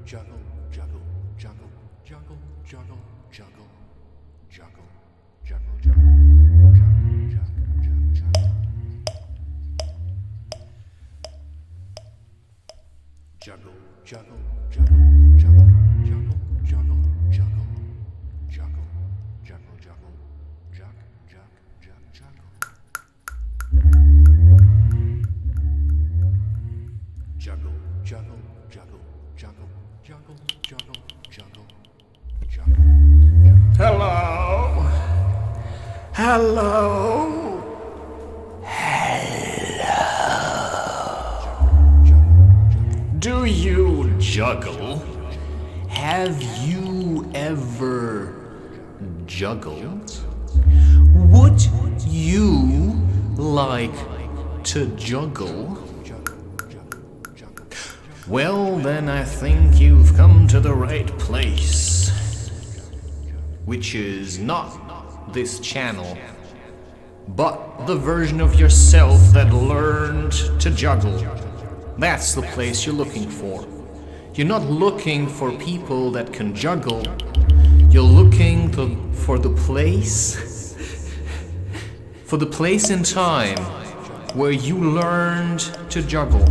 juggle, juggle, juggle, juggle, juggle, juggle, juggle, juggle, juggle, juggle, juggle, juggle, juggle, juggle, juggle, juggle, juggle, juggle, juggle, jug, jug, jug, juggle. Juggle, juggle, juggle, juggle, juggle, juggle, juggle, juggle. Hello. Hello. Do you juggle? Have you ever juggled? Would you like to juggle? Well, then I think you've come to the right place, which is not this channel, but the version of yourself that learned to juggle. That's the place you're looking for. You're not looking for people that can juggle. You're looking for the place in time where you learned to juggle.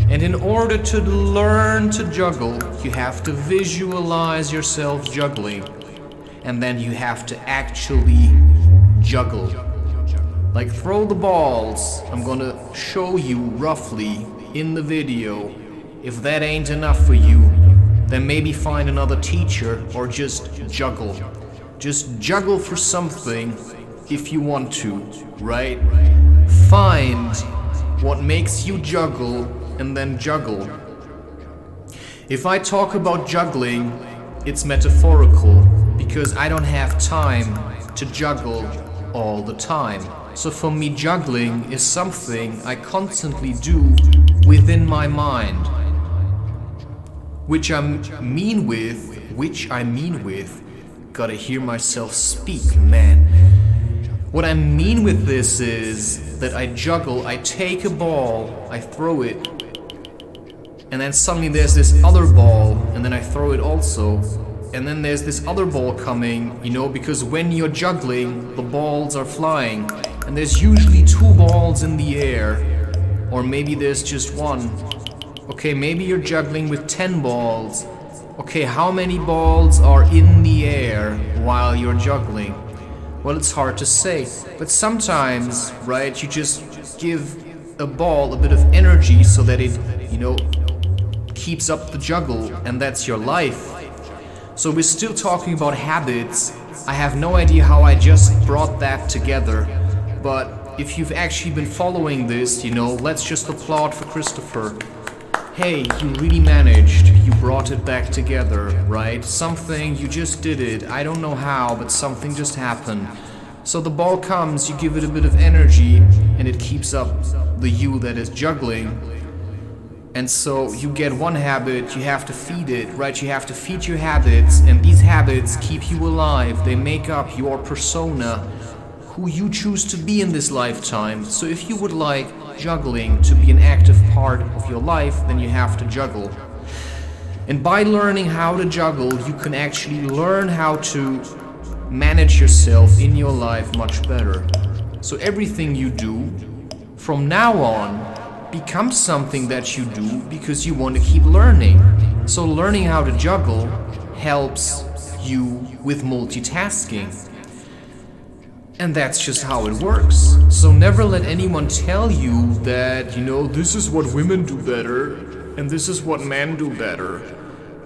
And in order to learn to juggle, you have to visualize yourself juggling. And then you have to actually juggle. Like throw the balls. I'm gonna show you roughly in the video. If that ain't enough for you, then maybe find another teacher or just juggle. Just juggle for something if you want to, right? Find what makes you juggle and then juggle. If I talk about juggling, it's metaphorical because I don't have time to juggle all the time. So for me, juggling is something I constantly do within my mind. Which I mean with, gotta hear myself speak, man. What I mean with this is that I juggle, I take a ball, I throw it, and then suddenly there's this other ball, and then I throw it also, and then there's this other ball coming, you know, because when you're juggling, the balls are flying, and there's usually 2 balls in the air, or maybe there's just 1. Okay, maybe you're juggling with 10 balls. Okay, how many balls are in the air while you're juggling? Well, it's hard to say, but sometimes, right, you just give a ball a bit of energy so that it, you know, keeps up the juggle, and that's your life. So we're still talking about habits. I have no idea how I just brought that together, but if you've actually been following this, you know, let's just applaud for Christopher. Hey, you really managed. You brought it back together, right? Something, you just did it. I don't know how, but something just happened. So the ball comes, you give it a bit of energy, and it keeps up the you that is juggling. And so you get one habit, you have to feed it, right? You have to feed your habits, and these habits keep you alive. They make up your persona, who you choose to be in this lifetime. So if you would like juggling to be an active part of your life, then you have to juggle. And by learning how to juggle, you can actually learn how to manage yourself in your life much better. So everything you do from now on becomes something that you do because you want to keep learning. So learning how to juggle helps you with multitasking. And that's just how it works. So never let anyone tell you that, you know, this is what women do better and this is what men do better.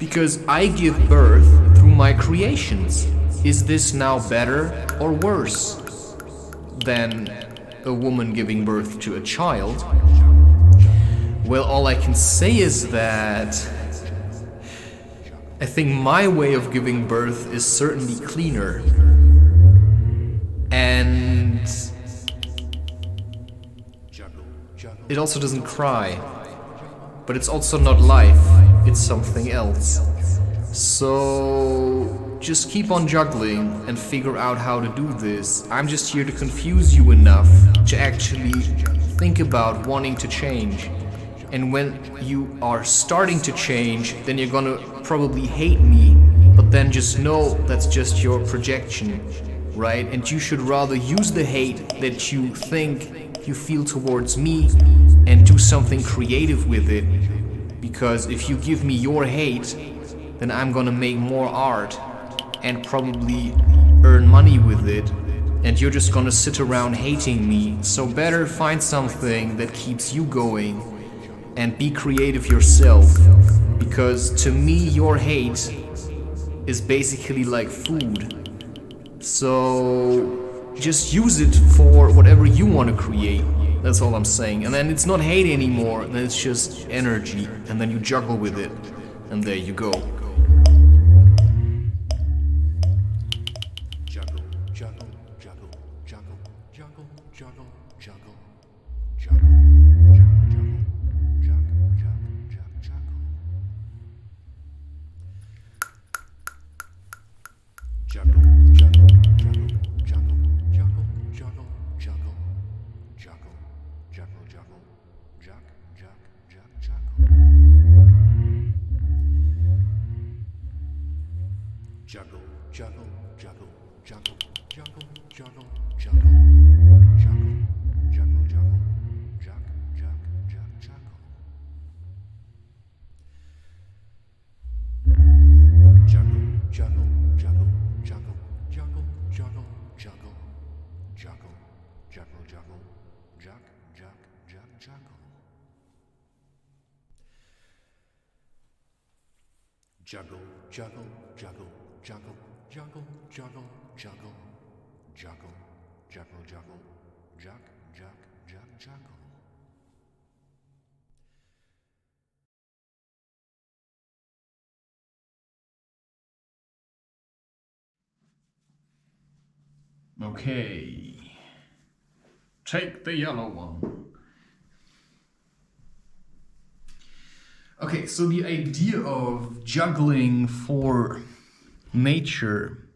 Because I give birth through my creations. Is this now better or worse than a woman giving birth to a child? Well, all I can say is that I think my way of giving birth is certainly cleaner. And it also doesn't cry, but it's also not life, it's something else. So just keep on juggling and figure out how to do this. I'm just here to confuse you enough to actually think about wanting to change. And when you are starting to change, then you're gonna probably hate me, but then just know that's just your projection, right? And you should rather use the hate that you think you feel towards me and do something creative with it. Because if you give me your hate, then I'm gonna make more art and probably earn money with it, and you're just gonna sit around hating me. So better find something that keeps you going and be creative yourself, because to me your hate is basically like food. So just use it for whatever you want to create. That's all I'm saying. And then it's not hate anymore, then it's just energy, and then you juggle with it, and there you go. Juggle, juggle, juggle, juggle, juggle, juggle, juggle, juggle, juggle, juggle, juggle. Juggle, juggle, juggle, juggle, juggle, juggle, juggle, juggle, juggle, juggle, jug, jug, jug, juggle. Juggle, juggle, juggle, juggle, juggle, juggle, juggle, juggle, juggle, juggle, jug, jug, jug, juggle. Juggle, juggle, juggle, juggle, juggle, juggle, juggle, juggle, juggle, juggle, jug, jug, jug, juggle. Juggle, juggle, juggle, juggle, juggle, juggle, juggle, juggle, juggle, juggle, jug, jug, jug, juggle. Okay. Take the yellow one. Okay, so the idea of juggling for nature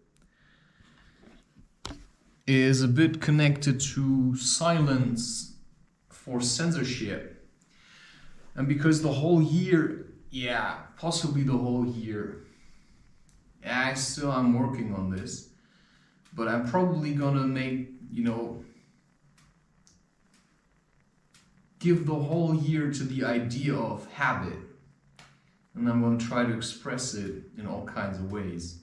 is a bit connected to silence for censorship. And because the whole year, possibly the whole year, I'm working on this, but I'm probably gonna make, give the whole year to the idea of habit. And I'm going to try to express it in all kinds of ways.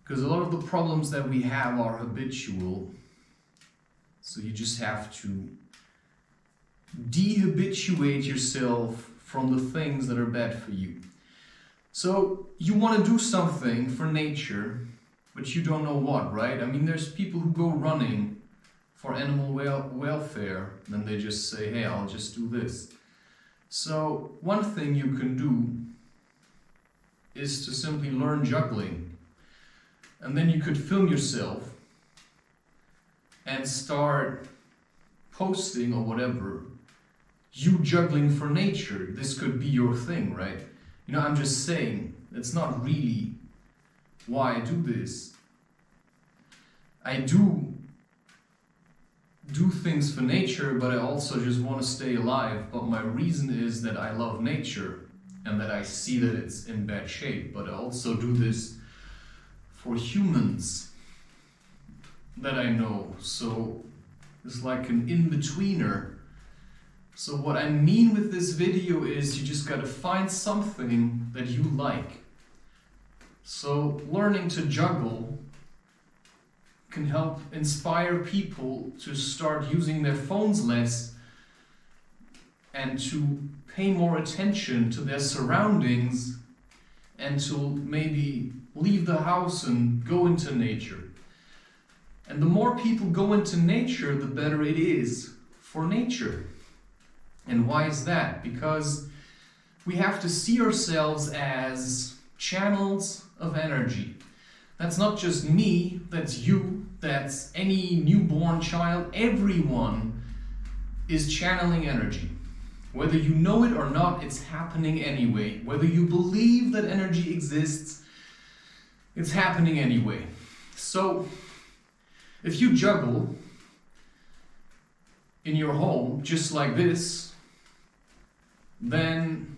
Because a lot of the problems that we have are habitual. So you just have to dehabituate yourself from the things that are bad for you. So you want to do something for nature, but you don't know what, right? I mean, there's people who go running for animal welfare, then they just say, hey, I'll just do this. So one thing you can do is to simply learn juggling. And then you could film yourself and start posting or whatever, you juggling for nature. This could be your thing, right? I'm just saying, it's not really why I do this. I do things for nature, but I also just want to stay alive. But my reason is that I love nature and that I see that it's in bad shape. But I also do this for humans that I know. So it's like an in-betweener. So what I mean with this video is you just gotta find something that you like. So learning to juggle can help inspire people to start using their phones less and to pay more attention to their surroundings and to maybe leave the house and go into nature. And the more people go into nature, the better it is for nature. And why is that? Because we have to see ourselves as channels of energy. That's not just me, that's you, that's any newborn child. Everyone is channeling energy. Whether you know it or not, it's happening anyway. Whether you believe that energy exists, it's happening anyway. So, if you juggle in your home just like this, then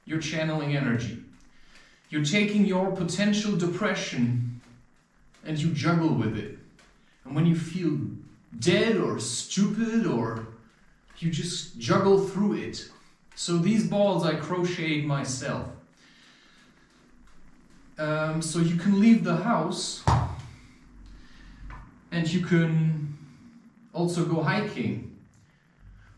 you're channeling energy. You're taking your potential depression and you juggle with it. And when you feel dead or stupid, or you just juggle through it. So these balls I crocheted myself. So you can leave the house and you can also go hiking.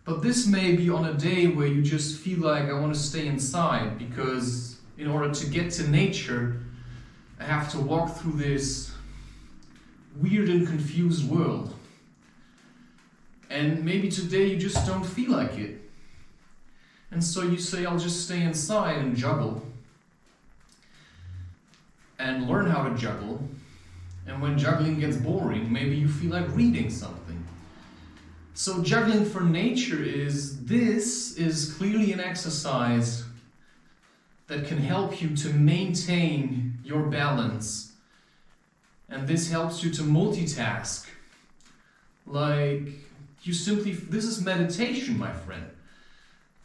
But this may be on a day where you just feel like I want to stay inside, because in order to get to nature, I have to walk through this weird and confused world. And maybe today you just don't feel like it. And so you say, I'll just stay inside and juggle. And learn how to juggle. And when juggling gets boring, maybe you feel like reading something. So juggling for nature is clearly an exercise that can help you to maintain your balance. And this helps you to multitask. Like, this is meditation, my friend.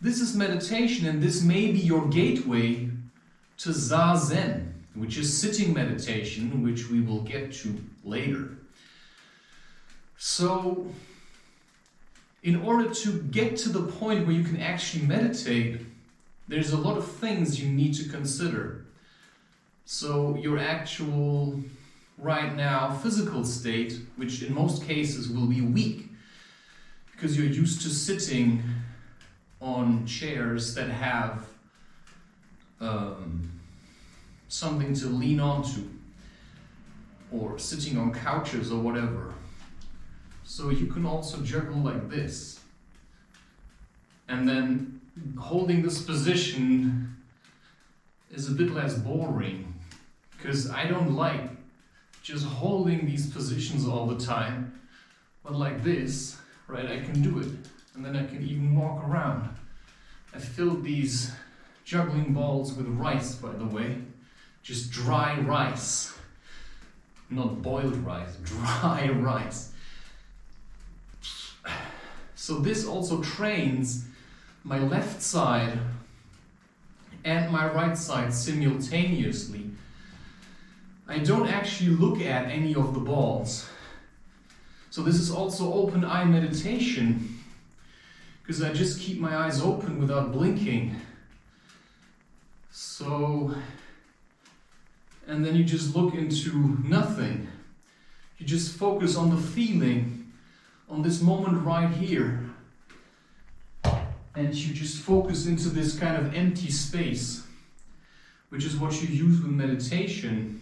This is meditation, and this may be your gateway to Zazen, which is sitting meditation, which we will get to later. So, in order to get to the point where you can actually meditate, there's a lot of things you need to consider. So, your actual, right now, physical state, which in most cases will be weak, because you're used to sitting on chairs that have something to lean onto, or sitting on couches or whatever. So you can also juggle like this. And then holding this position is a bit less boring, because I don't like just holding these positions all the time. But like this, right, I can do it. And then I can even walk around. I filled these juggling balls with rice, by the way. Just dry rice. Not boiled rice, dry rice. So this also trains my left side and my right side simultaneously. I don't actually look at any of the balls. So this is also open eye meditation, because I just keep my eyes open without blinking. So, and then you just look into nothing. You just focus on the feeling, on this moment right here. And you just focus into this kind of empty space, which is what you use with meditation,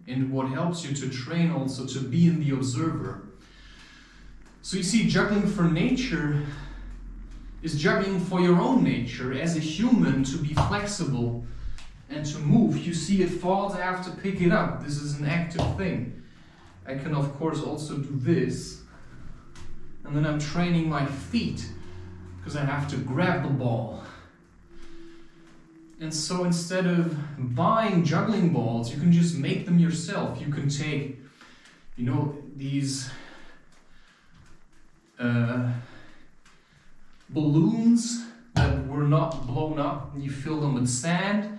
and what helps you to train also to be in the observer. So you see, juggling for nature is juggling for your own nature as a human, to be flexible and to move. You see, it falls, I have to pick it up. This is an active thing. I can of course also do this, and then I'm training my feet, because I have to grab the ball. And so instead of buying juggling balls, you can just make them yourself. You can take, these balloons that were not blown up, and you fill them with sand.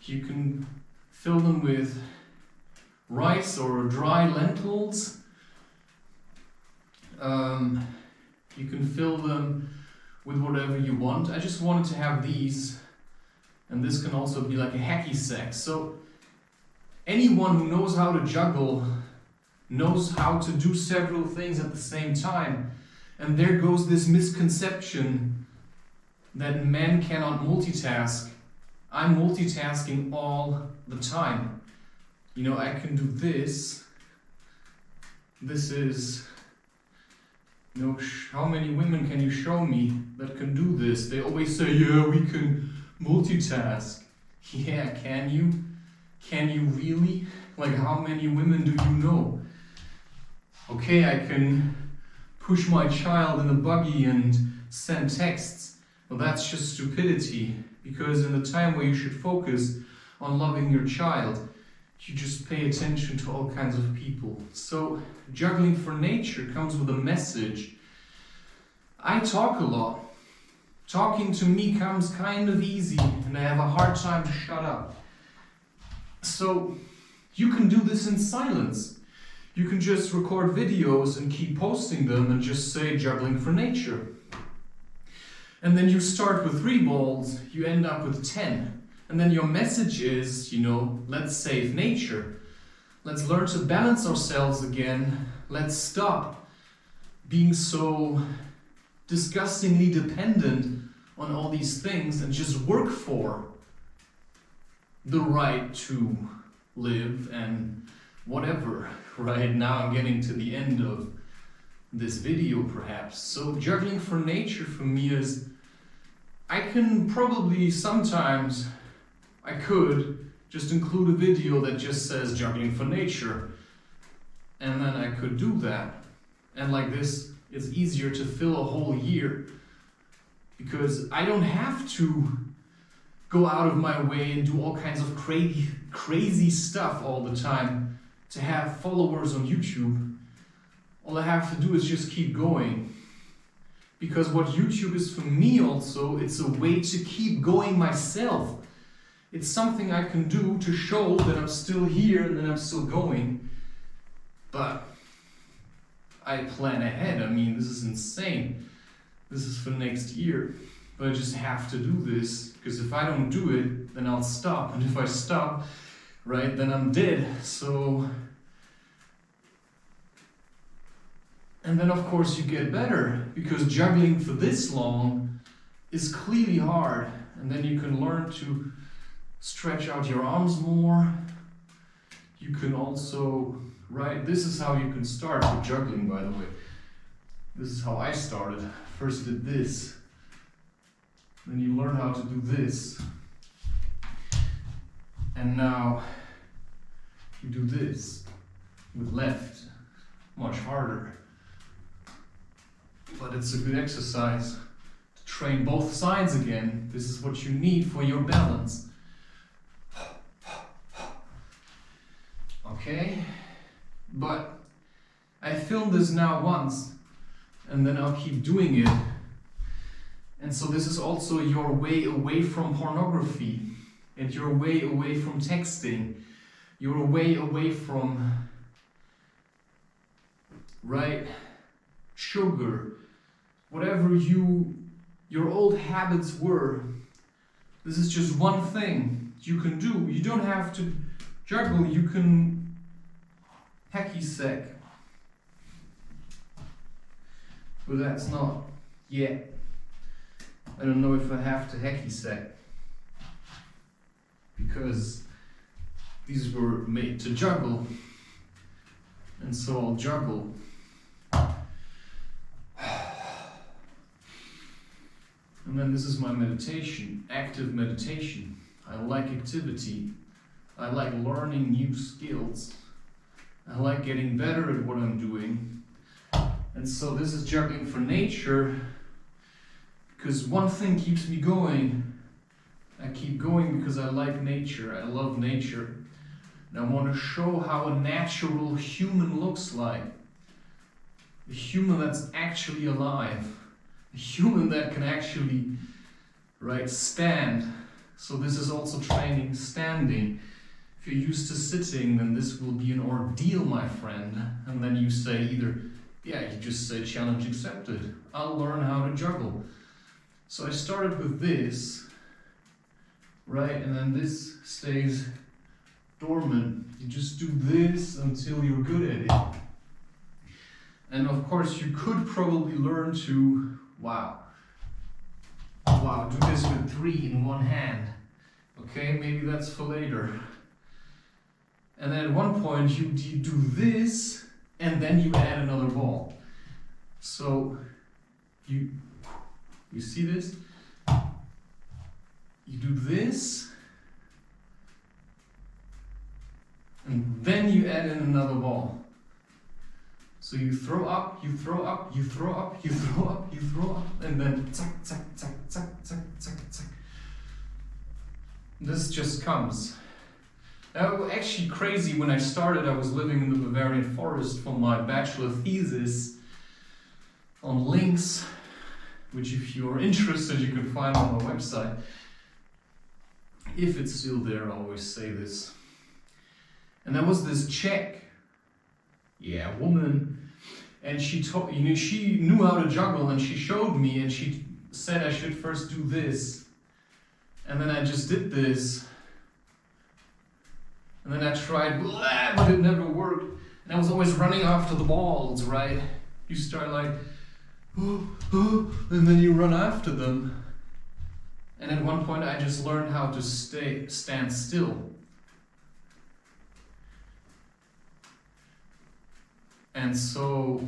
You can fill them with rice or dry lentils. You can fill them with whatever you want. I just wanted to have these, and this can also be like a hacky sack. So anyone who knows how to juggle knows how to do several things at the same time. And there goes this misconception that men cannot multitask. I'm multitasking all the time. I can do this. This is, how many women can you show me that can do this? They always say, yeah, we can multitask. Yeah, can you? Can you really? Like, how many women do you know? Okay, I can push my child in a buggy and send texts. Well, that's just stupidity, because in the time where you should focus on loving your child, you just pay attention to all kinds of people. So juggling for nature comes with a message. I talk a lot. talking to me comes kind of easy and I have a hard time to shut up. So you can do this in silence. You can just record videos and keep posting them and just say Juggling4Nature. And then you start with 3 balls, you end up with 10. And then your message is, you know, let's save nature. Let's learn to balance ourselves again. Let's stop being so disgustingly dependent on all these things and just work for the right to live and whatever. Right now I'm getting to the end of this video perhaps. So Juggling4Nature for me is, I can probably sometimes, I could just include a video that just says Juggling4Nature, and then I could do that. And like this, it's easier to fill a whole year because I don't have to go out of my way and do all kinds of crazy stuff all the time to have followers on YouTube. All I have to do is just keep going. Because what YouTube is for me also, it's a way to keep going myself. It's something I can do to show that I'm still here and that I'm still going. But I plan ahead. I mean, this is insane. This is for next year. But I just have to do this, because if I don't do it, then I'll stop. And if I stop, right, then I'm dead. So, and then of course you get better, because juggling for this long is clearly hard. And then you can learn to stretch out your arms more. You can also, right, this is how you can start with juggling, by the way. This is how I started. First did this. Then you learn how to do this. And now you do this with left. Much harder. But it's a good exercise to train both sides again. This is what you need for your balance. Okay? But I filmed this now once, and then I'll keep doing it. And so this is also your way away from pornography, and your way away from texting, your way away from, right, sugar, whatever your old habits were. This is just one thing you can do. You don't have to juggle, you can hacky sack. But that's not yet. I don't know if I have to hacky sack, because these were made to juggle, and so I'll juggle. And then this is my meditation, active meditation. I like activity. I like learning new skills. I like getting better at what I'm doing. And so this is Juggling4Nature. Because one thing keeps me going. I keep going because I like nature. I love nature. And I want to show how a natural human looks like. A human that's actually alive. A human that can actually, right, stand. So this is also training standing. If you're used to sitting, then this will be an ordeal, my friend. And then you say either, yeah, you just say challenge accepted. I'll learn how to juggle. So I started with this, right, and then this stays dormant. You just do this until you're good at it. And of course you could probably learn to, wow, do this with 3 in one hand. Okay, maybe that's for later. And then at one point you do this, and then you add another ball. So you see this? You do this, and then you add in another ball. So you throw up, you throw up, you throw up, you throw up, you throw up, and then tack, tack, tack, tack, tack, tack, tack. This just comes. That was actually crazy. When I started, I was living in the Barbarian forest for my bachelor thesis on lynx. which if you're interested you can find on my website. If it's still there, I always say this. And there was this Czech, woman, and she taught, she knew how to juggle, and she showed me, and she said I should first do this, and then I just did this, and then I tried, but it never worked, and I was always running after the balls, right? You start like, and then you run after them, and at one point I just learned how to stand still. And so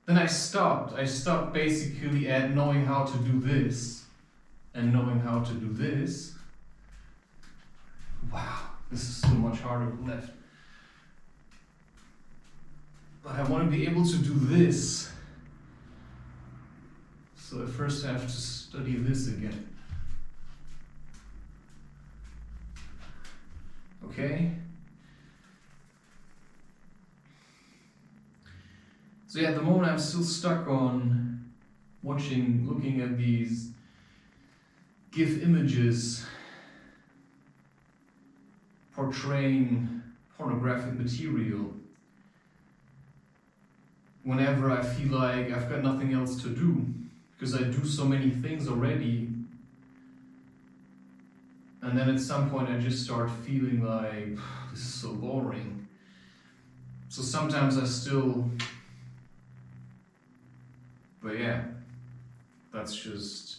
then I stopped. I stopped basically at knowing how to do this and knowing how to do this. Wow, this is so much harder left. But I want to be able to do this. So at first I have to study this again. Okay? So at the moment I'm still stuck on looking at these GIF images portraying pornographic material whenever I feel like I've got nothing else to do, because I do so many things already, and then at some point I just start feeling like this is so boring. So sometimes I still, but yeah, that's just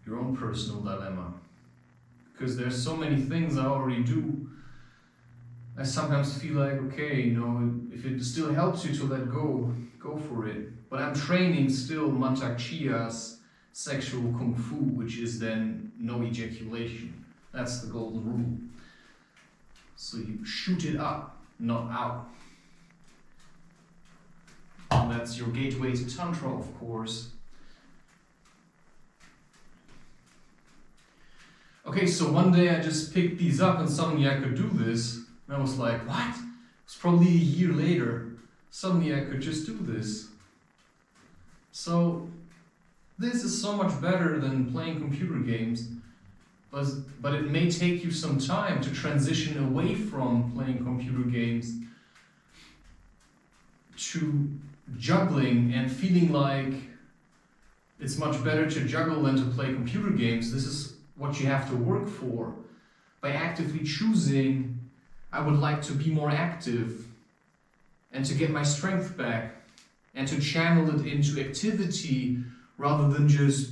your own personal dilemma. Because there's so many things I already do. I sometimes feel like, okay, if it still helps you to let go, go for it. But I'm training still Mantak Chia's sexual kung fu, which is then no ejaculation. That's the golden rule. So you shoot it up, not out. And that's your gateway to Tantra, of course. Okay, so one day I just picked these up and suddenly I could do this. And I was like, what? It's probably a year later. Suddenly I could just do this. So this is so much better than playing computer games. But it may take you some time to transition away from playing computer games to juggling and feeling like it's much better to juggle than to play computer games. This is what you have to work for. By actively choosing, I would like to be more active and to get my strength back and to channel it into activity rather than just,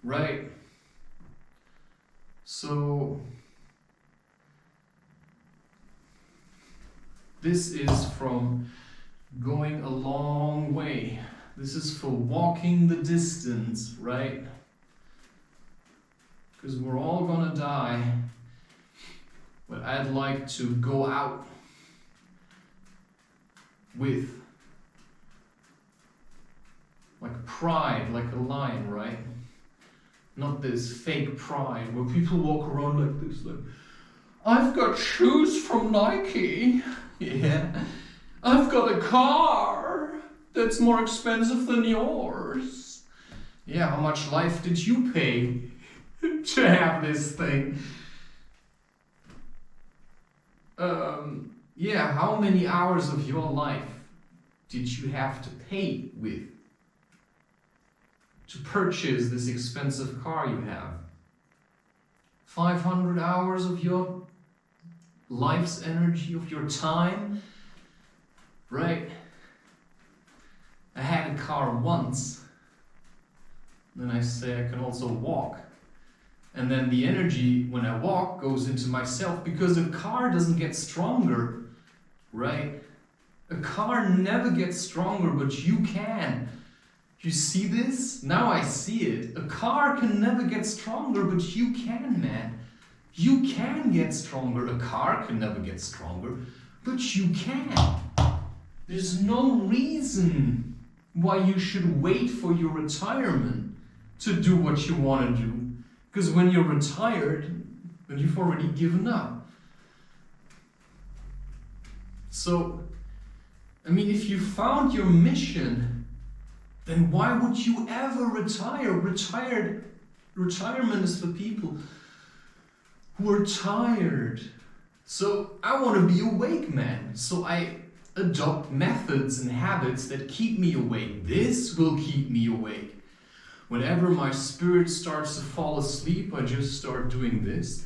right? So this is from going a long way. This is for walking the distance, right? Because we're all gonna die. But I'd like to go out with like pride, like a lion, right? Not this fake pride where people walk around like this, like, I've got shoes from Nike. Yeah. I've got a car that's more expensive than yours. Yeah, how much life did you pay to have this thing? Yeah, how many hours of your life did you have to pay with to purchase this expensive car you have? 500 hours of your life's energy, of your time, right? I had a car once, then I say I can also walk. And then the energy when I walk goes into myself, because a car doesn't get stronger, right? A car never gets stronger, but you can. You see this? Now I see it. A car can never get stronger, but you can, man. You can get stronger. A car can never get stronger, but you can. There's no reason why you should wait for your retirement to do what you want to do. Because when you're retired, then you've already given up. So, I mean, if you found your mission, then why would you ever retire? Retirement is for people who are tired. So I want to be awake, man. So I adopt methods and habits that keep me awake. This will keep me awake. Whenever my spirit starts to fall asleep, I just start doing this.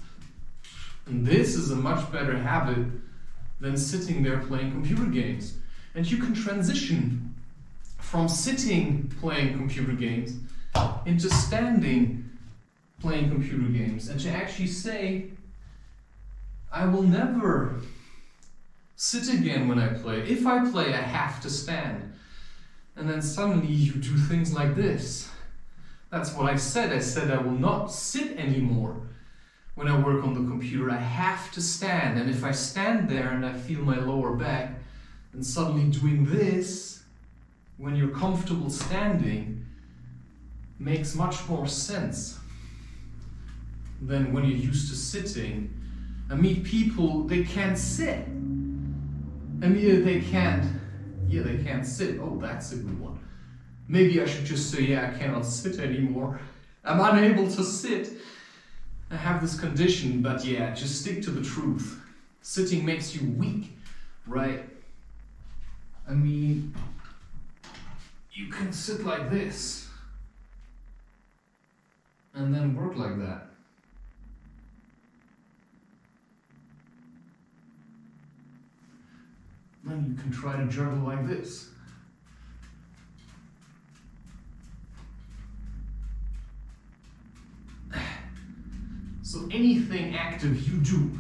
And this is a much better habit than sitting there playing computer games. And you can transition from sitting playing computer games into standing playing computer games, and to actually say, I will never sit again when I play. If I play, I have to stand. And then suddenly you do things like this. That's what I said. I said I will not sit anymore when I work on the computer. I have to stand. And if I stand there and I feel my lower back, then suddenly doing this, when you're comfortable standing, makes much more sense than when you're used to sitting. I meet people, they can't sit. I mean, they can't sit. Oh, that's a good one. Maybe I should just say, yeah, I cannot sit anymore. I'm unable to sit. I have this condition, but yeah, just stick to the truth. Sitting makes you weak, right? I mean, you can sit like this and then work like that. Then you can try to juggle like this. So anything active you do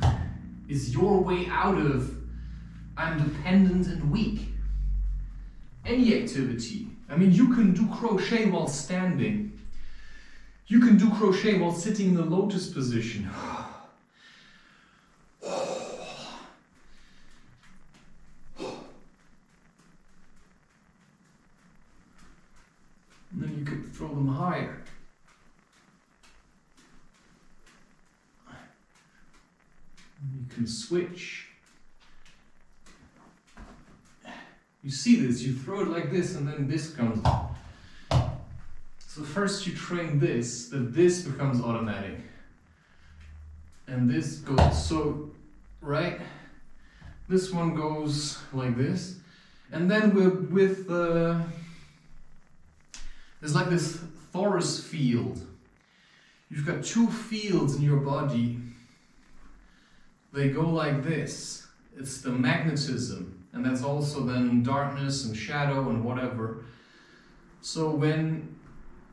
is your way out of I'm dependent and weak. Any activity. I mean, you can do crochet while standing. You can do crochet while sitting in the lotus position. And then you could throw them higher. And you can switch. You see this, you throw it like this and then this comes up. So first you train this, that this becomes automatic. And this goes, so, right? This one goes like this. And then there's like this torus field. You've got two fields in your body. They go like this. It's the magnetism. And that's also then darkness and shadow and whatever. So when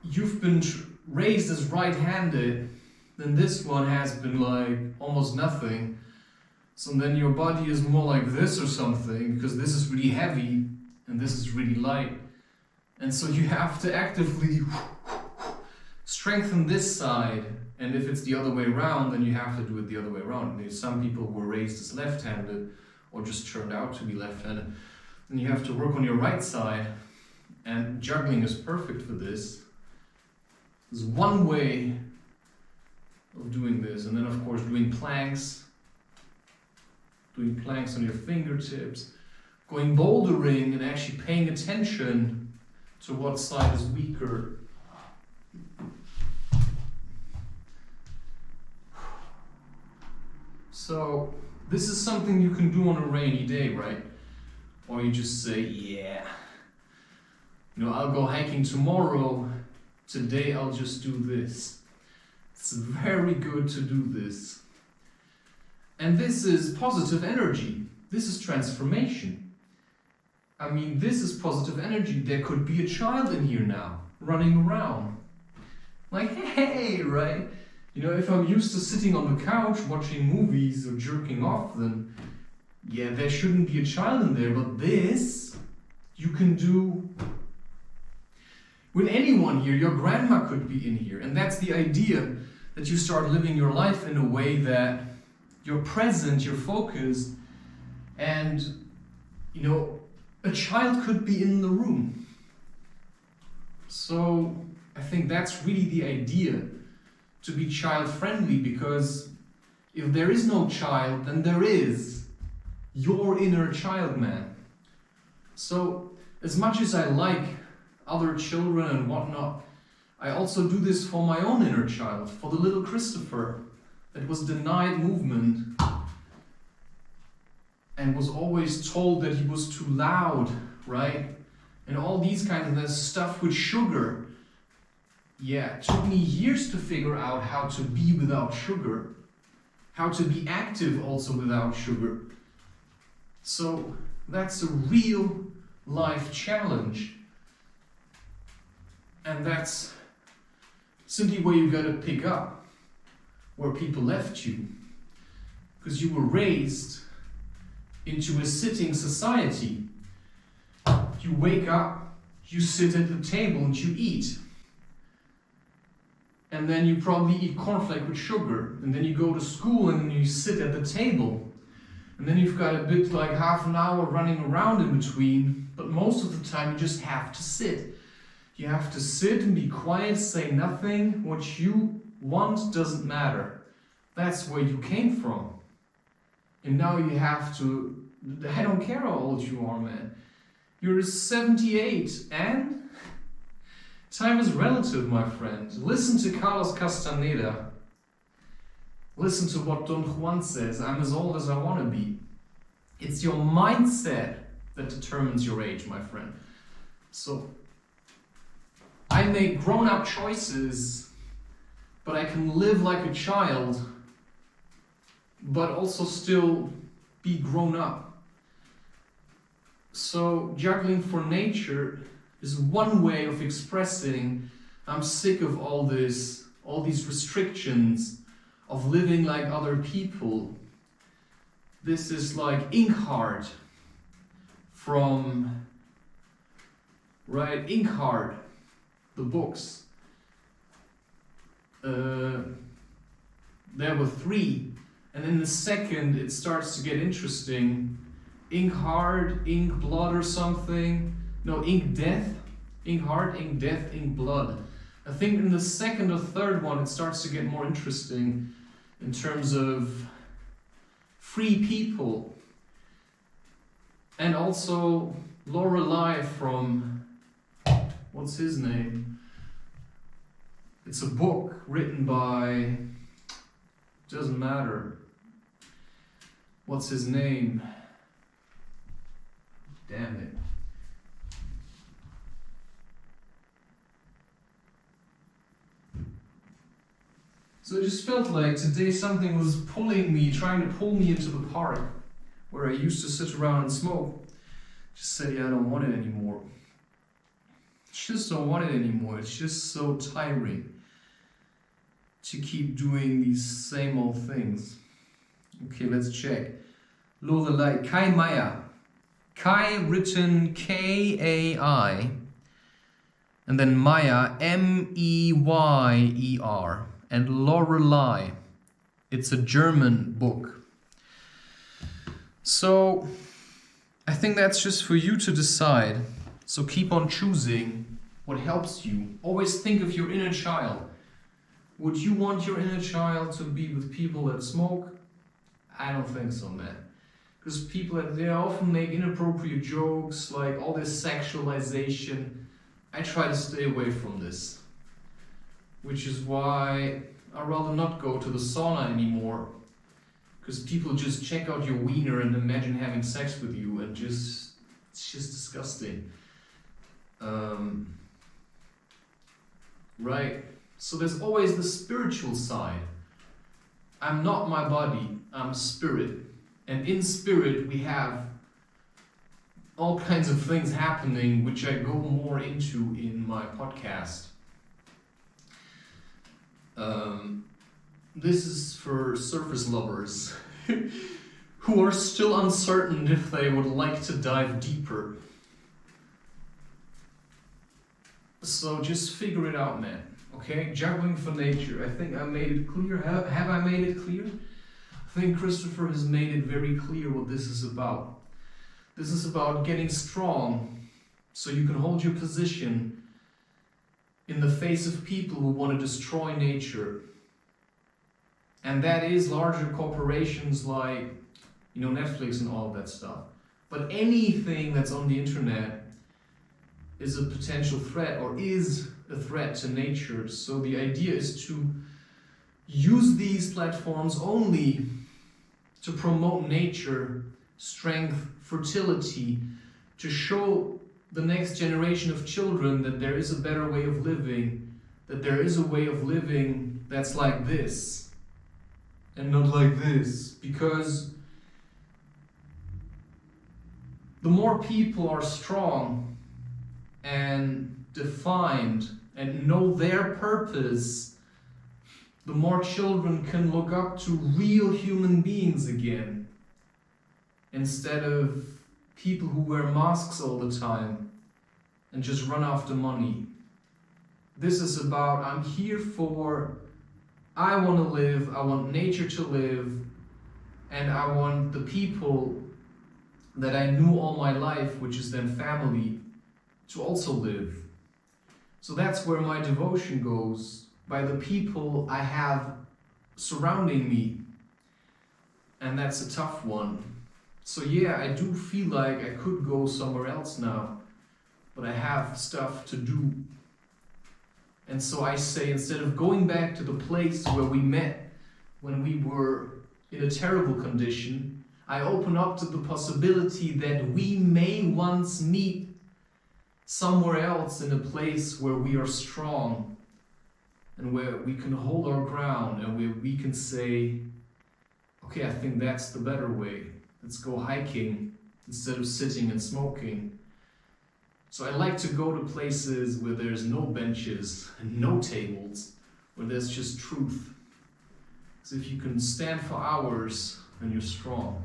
you've been raised as right-handed, then this one has been like almost nothing. So then your body is more like this or something, because this is really heavy and this is really light. And so you have to actively strengthen this side. And if it's the other way around, then you have to do it the other way around. There's some people who were raised as left-handed or just turned out to be left-handed. Then you have to work on your right side. And juggling is perfect for this. There's one way of doing this. And then of course doing planks on your fingertips, going bouldering and actually paying attention to what side is weaker. So this is something you can do on a rainy day, right? Or you just say, yeah, I'll go hiking tomorrow. Today I'll just do this. It's very good to do this. And this is positive energy. This is transformation. I mean, this is positive energy. There could be a child in here now, running around. Like, hey, right? If I'm used to sitting on the couch watching movies or jerking off, then yeah, there shouldn't be a child in there. But this, you can do with anyone here. Your grandma could be in here. And that's the idea, that you start living your life in a way that you're present, you're focused, and a child could be in the room. So I think that's really the idea, to be child-friendly, because if there is no child, then there is your inner child man. So as much as I like other children and whatnot, I also do this for my own inner child, for the little Christopher that was denied movement and was always told that he was too loud, right? And all these kinds of stuff with sugar. Yeah, it took me years to figure out how to be without sugar, how to be active also without sugar. So that's a real life challenge. And that's simply where you gotta pick up where people left you. Because you were raised into a sitting society. You wake up, you sit at the table and you eat. And then you probably eat cornflake with sugar. And then you go to school and you sit at the table. And then you've got a bit like half an hour running around in between. But most of the time you just have to sit. You have to sit and be quiet, say nothing. What you want doesn't matter. That's where you came from. And now you have to, I don't care how old you are, man. You're 78 and time is relative, my friend. Listen to Carlos Castaneda. Listen to what Don Juan says. I'm as old as I want to be. It's your mindset that determines your age, my friend. So, I make grown-up choices, but I can live like a child, but also still be grown up. So, Juggling4Nature is one way of expressing I'm sick of all these restrictions of living like other people. This is like Inkheart from, right, Inkheart, the books. There were 3, and in the second it starts to get interesting. Inkheart, Ink Blood or something. No, Ink Death. Inkheart, Ink Death, Ink Blood. I think in the second or third one it starts to get more interesting in terms of free people. And also Lorelei from, what's his name? It's a book written by, doesn't matter. What's his name? Damn it. So I just felt like today something was pulling me, trying to pull me into the park where I used to sit around and smoke. Just said, yeah, I don't want it anymore. Just don't want it anymore. It's just so tiring to keep doing these same old things. Okay, let's check. Lorelei, Kai Meier. Kai written K-A-I, and then Meier, M-E-Y-E-R, and Lorelei. It's a German book. So, I think that's just for you to decide. So keep on choosing what helps you. Always think of your inner child. Would you want your inner child to be with people that smoke? I don't think so, man. Because people, they often make inappropriate jokes, like all this sexualization. I try to stay away from this. Which is why I'd rather not go to the sauna anymore. Because people just check out your wiener and imagine having sex with you, and it's just disgusting. Right? So there's always the spiritual side. I'm not my body, I'm spirit. And in spirit we have all kinds of things happening, which I go more into in my podcast. This is for surface lovers who are still uncertain if they would like to dive deeper. So just figure it out, man. Okay? Juggling4Nature. I think I made it clear. Have I made it clear? I think Christopher has made it very clear what this is about. This is about getting strong so you can hold your position in the face of people who want to destroy nature. And that is larger corporations like, Netflix and all of that stuff. But anything that's on the internet is a potential threat or is a threat to nature. So the idea is to use these platforms only to promote nature, strength, fertility, to show the next generation of children that there is a better way of living, that there is a way of living that's like this and not like this. Because the more people are strong and defined and know their purpose, the more children can look up to real human beings again, instead of people who wear masks all the time and just run after money. This is about, I'm here for, I want to live, I want nature to live, and I want the people that I knew all my life, which is then family, to also live. So that's where my devotion goes, by the people I have surrounding me. And that's a tough one. So yeah, I do feel like I could go somewhere else now, but I have stuff to do. And so I say, instead of going back to the place where we met when we were in a terrible condition, I open up to the possibility that we may once meet somewhere else in a place where we are strong and where we can hold our ground and where we can say, okay, I think that's the better way. Let's go hiking instead of sitting and smoking. So I like to go to places where there's no benches and no tables, where there's just truth. Because if you can stand for hours, then you're strong.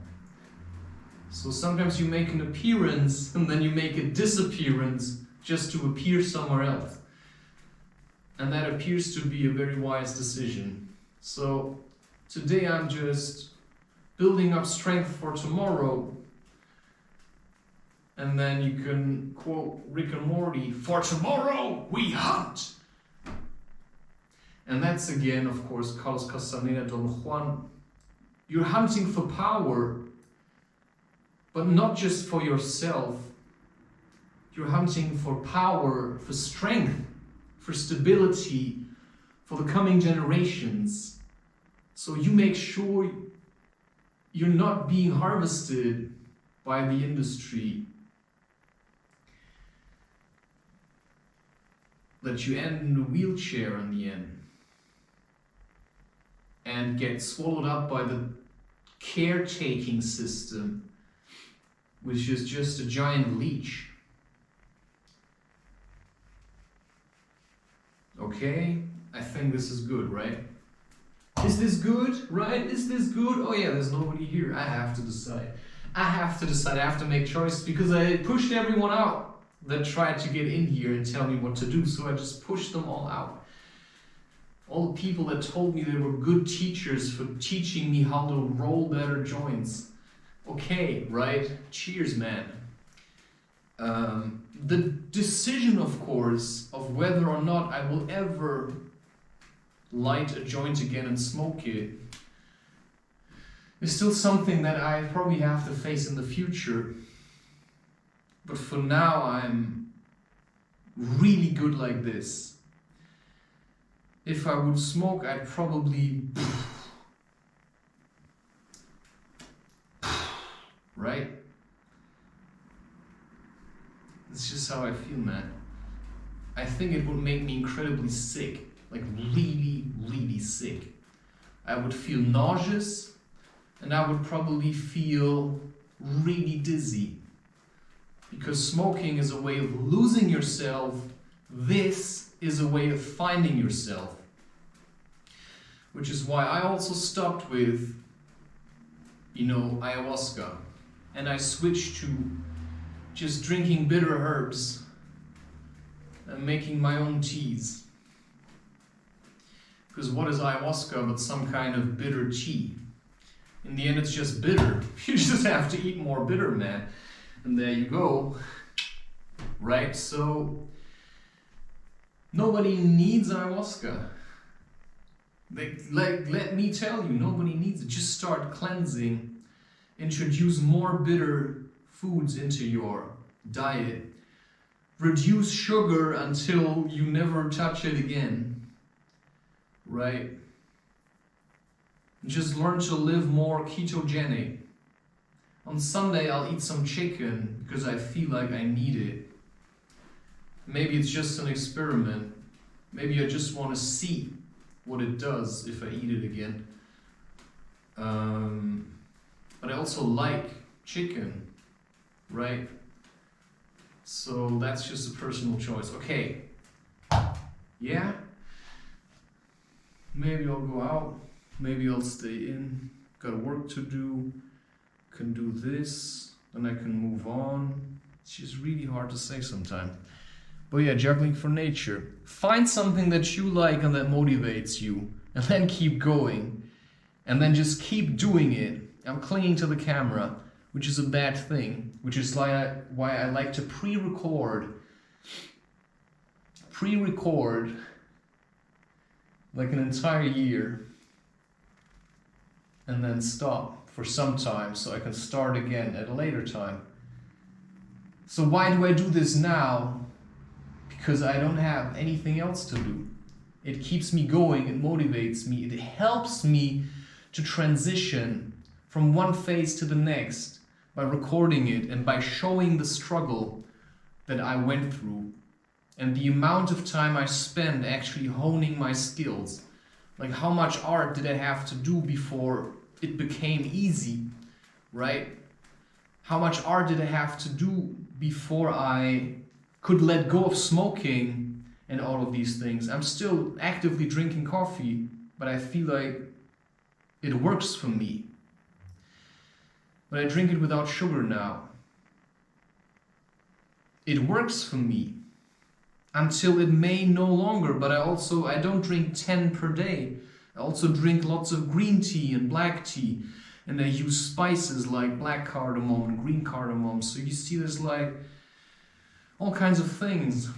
So sometimes you make an appearance and then you make a disappearance just to appear somewhere else. And that appears to be a very wise decision. So today I'm just building up strength for tomorrow. And then you can quote Rick and Morty, "For tomorrow we hunt." And that's again, of course, Carlos Castaneda, Don Juan. You're hunting for power, but not just for yourself. You're hunting for power, for strength, for stability, for the coming generations. So you make sure you're not being harvested by the industry, that you end in a wheelchair in the end and get swallowed up by the caretaking system, which is just a giant leech. Okay, I think this is good, right? Is this good, right? Is this good? Oh yeah, there's nobody here. I have to decide. I have to make choices because I pushed everyone out that tried to get in here and tell me what to do. So I just pushed them all out. All the people that told me they were good teachers for teaching me how to roll better joints. Okay, right? Cheers, man. The decision, of course, of whether or not I will ever light a joint again and smoke it is still something that I probably have to face in the future. But for now, I'm really good like this. If I would smoke, I'd probably... right? It's just how I feel, man. I think it would make me incredibly sick. Like really, really sick. I would feel nauseous, and I would probably feel really dizzy. Because smoking is a way of losing yourself. This is a way of finding yourself. Which is why I also stopped with, ayahuasca. And I switched to just drinking bitter herbs and making my own teas. Because what is ayahuasca but some kind of bitter tea? In the end, it's just bitter. You just have to eat more bitter, man. And there you go. Right? So, nobody needs ayahuasca. Let me tell you, nobody needs it. Just start cleansing. Introduce more bitter foods into your diet. reduce sugar until you never touch it again, right? Just learn to live more ketogenic. On Sunday I'll eat some chicken because I feel like I need it. Maybe it's just an experiment. Maybe I just want to see what it does if I eat it again. But I also like chicken, right? So that's just a personal choice. Okay. Yeah. Maybe I'll go out. Maybe I'll stay in. Got work to do. Can do this. Then I can move on. It's just really hard to say sometimes. But yeah, juggling for nature. Find something that you like and that motivates you. And then keep going. And then just keep doing it. I'm clinging to the camera, which is a bad thing. Which is why I like to pre-record like an entire year. And then stop for some time so I can start again at a later time. So why do I do this now? Because I don't have anything else to do. It keeps me going, it motivates me, it helps me to transition from one phase to the next by recording it and by showing the struggle that I went through and the amount of time I spent actually honing my skills. Like how much art did I have to do before it became easy, right? How much art did I have to do before I could let go of smoking and all of these things? I'm still actively drinking coffee, but I feel like it works for me. But I drink it without sugar now. It works for me until it may no longer, but I don't drink 10 per day. I also drink lots of green tea and black tea, and I use spices like black cardamom and green cardamom. So you see there's like all kinds of things.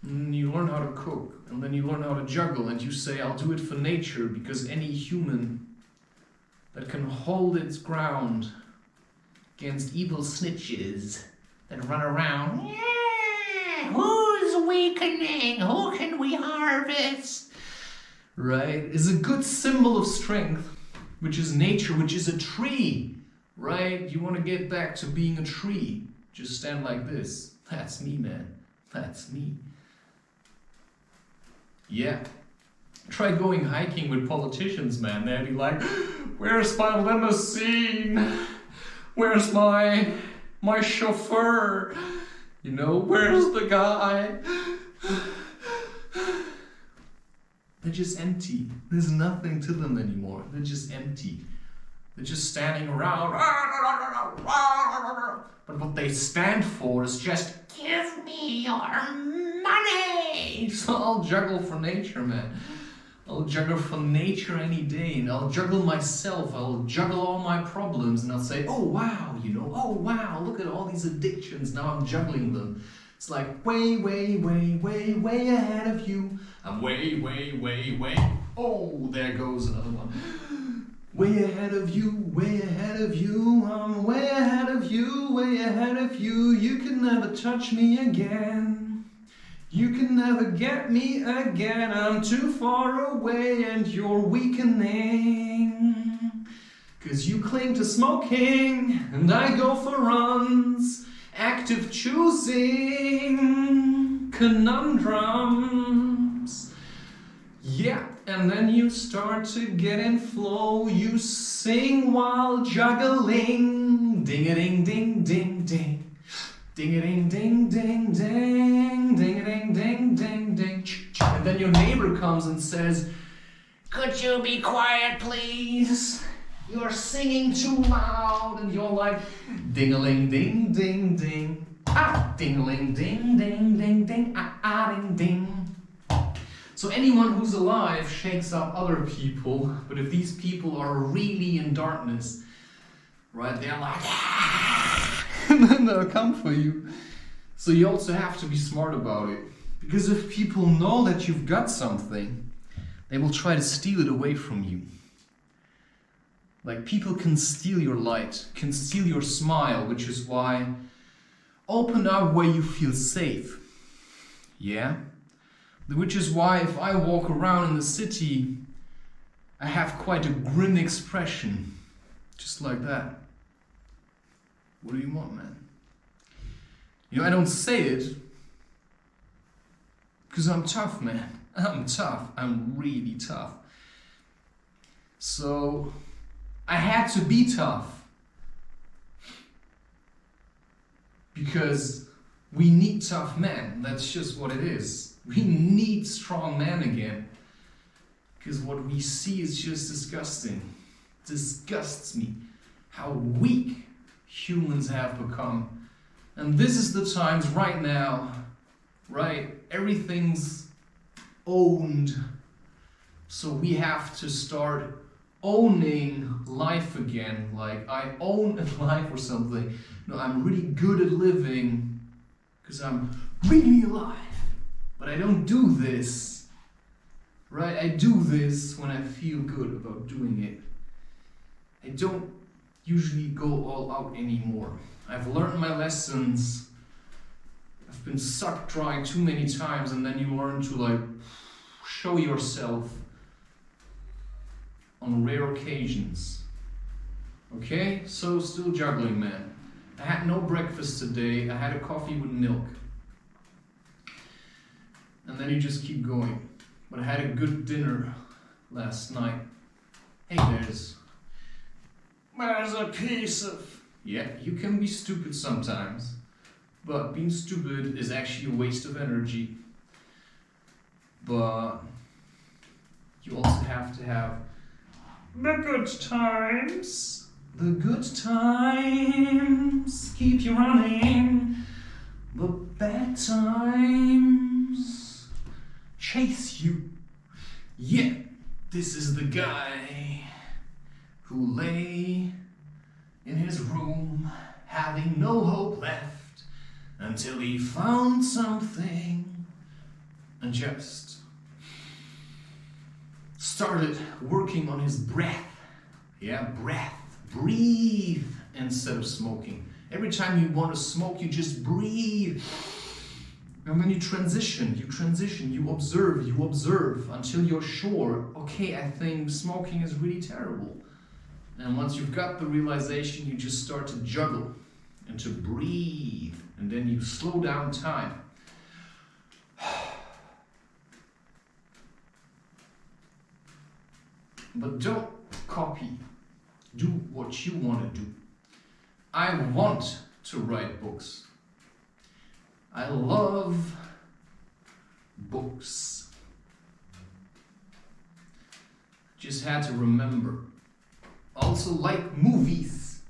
And you learn how to cook, and then you learn how to juggle, and you say, I'll do it for nature, because any human that can hold its ground against evil snitches that run around, yeah, who's weakening? Who can we harvest? Right? Is a good symbol of strength, which is nature, which is a tree, right? You want to get back to being a tree. Just stand like this. That's me, man. That's me. Yeah. Try going hiking with politicians, man. They'd be like, where's my limousine? Where's my chauffeur? You know, where's the guy? They're just empty. There's nothing to them anymore. They're just empty. They're just standing around. But what they stand for is just, give me your money! So I'll juggle for nature, man. I'll juggle for nature any day, and I'll juggle myself. I'll juggle all my problems, and I'll say, oh wow, you know, oh wow, look at all these addictions. Now I'm juggling them. It's like way, way, way, way, way ahead of you. I'm way, way, way, way. Oh, there goes another one. Way ahead of you, way ahead of you. I'm way ahead of you, way ahead of you. You can never touch me again. You can never get me again. I'm too far away and you're weakening. 'Cause you cling to smoking and I go for runs. Active choosing conundrums. Yeah, and then you start to get in flow. You sing while juggling. Ding-a-ding-ding-ding-ding. Ding-a-ding-ding-ding-ding. Ding-a-ding-ding-ding-ding. And then your neighbor comes and says, could you be quiet, please? You're singing too loud. And you're like, ding-a-ling-ding-ding-ding. Ah, ding-a-ling-ding-ding-ding-ding. Ah-ah-ding-ding. So anyone who's alive shakes up other people, but if these people are really in darkness, right, they're like, ah! And then they'll come for you. So you also have to be smart about it. Because if people know that you've got something, they will try to steal it away from you. Like people can steal your light, can steal your smile, which is why open up where you feel safe. Yeah? Which is why if I walk around in the city, I have quite a grim expression. Just like that. What do you want, man? You know, I don't say it because I'm tough, man. I'm tough. I'm really tough. So I had to be tough because we need tough men. That's just what it is. We need strong men again, because what we see is just disgusting. Disgusts me how weak humans have become. And this is the times right now, right? Everything's owned. So we have to start owning life again. Like, I own a life or something. No, I'm really good at living because I'm really alive. But I don't do this, right? I do this when I feel good about doing it. I don't usually go all out anymore. I've learned my lessons. I've been sucked dry too many times, and then you learn to like show yourself on rare occasions. Okay? So still juggling, man. I had no breakfast today. I had a coffee with milk. And then you just keep going. But I had a good dinner last night. Hey, there's a piece of... Yeah, you can be stupid sometimes. But being stupid is actually a waste of energy. But you also have to have the good times. The good times keep you running. The bad times chase you. Yeah, this is the guy who lay in his room having no hope left until he found something and just started working on his breath. Yeah, breath. Breathe instead of smoking. Every time you want to smoke, you just breathe. And when you transition, you observe until you're sure, okay, I think smoking is really terrible. And once you've got the realization, you just start to juggle and to breathe. And then you slow down time. But don't copy. Do what you want to do. I want to write books. I love books. Just had to remember. Also like movies,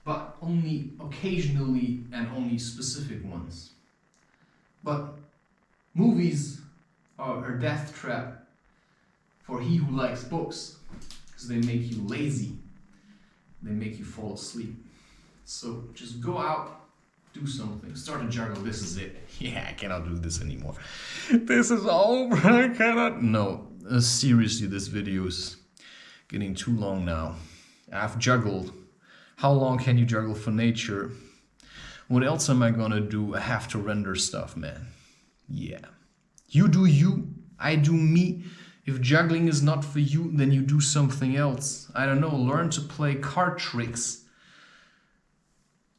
but only occasionally and only specific ones. But movies are a death trap for he who likes books, because they make you lazy. They make you fall asleep. So just go out, do something, start to juggle. This is it. Yeah, I cannot do this anymore. This is over. I cannot. No, seriously, this video is getting too long now. I've juggled. How long can you juggle for nature? What else am I gonna do? I have to render stuff, man. Yeah. You do you, I do me. If juggling is not for you, then you do something else. I don't know, learn to play card tricks.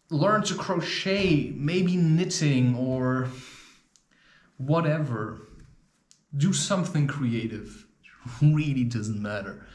Learn to crochet, maybe knitting or whatever. Do something creative. It really doesn't matter.